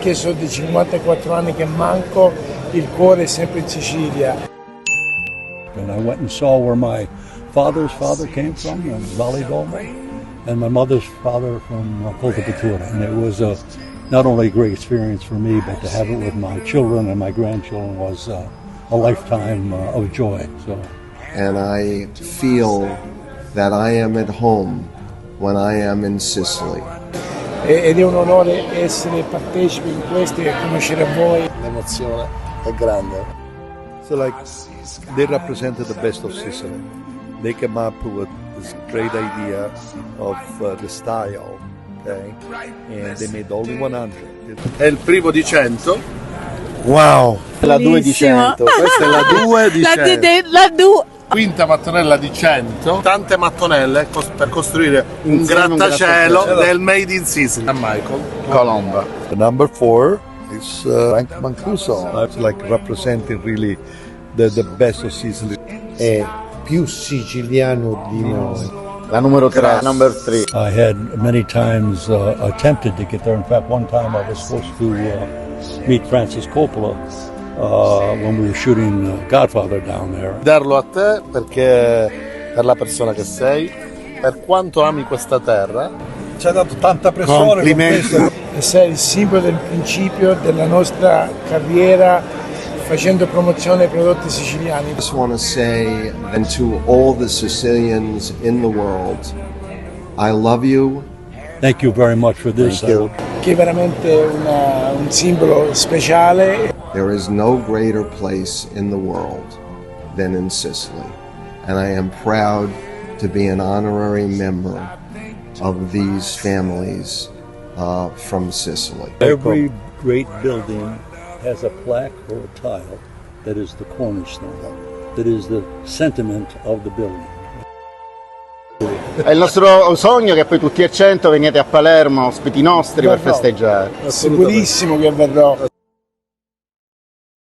Anche sono di 54 anni che manco, il cuore è sempre in Sicilia. And I went and saw where my father's father came from, Valle d'Olmo, and my mother's father from Coltipatura. And it was not only a great experience for me, but to have it with my children and my grandchildren was a lifetime of joy. So. And I feel that I am at home when I am in Sicily. Ed è un onore essere partecipe in questo e conoscere voi. L'emozione è grande. So like they represented the best of Sicily. They came up with this great idea of the style, okay? And they made only 100. È il primo di 100. Wow! La 2 di 100. Questa è la 2 di 100. La 2. Quinta mattonella di 100, tante mattonelle per costruire un grattacielo del Made in Sicily. A Michael Colomba. The number 4 is Frank Mancuso. It's like representing really the best of Sicily. È più siciliano di noi. La numero 3, number 3. I had many times attempted to get there. In fact, one time I was supposed to meet Francis Coppola when we were shooting Godfather down there. Darlo a te perché per la persona che sei, per quanto ami questa terra. Ci ha dato tanta pressione. Complimenti. E sei il simbolo del principio della nostra carriera facendo promozione ai prodotti siciliani. I just want to say, and to all the Sicilians in the world, I love you. Thank you very much for this. Che è veramente un simbolo speciale. There is no greater place in the world than in Sicily, and I am proud to be an honorary member of these families from Sicily. Every great building has a plaque or a tile that is the cornerstone, that is the sentiment of the building. È il nostro sogno che poi tutti e 100 veniate a Palermo, ospiti nostri, per festeggiare. Sicurissimo che verrò.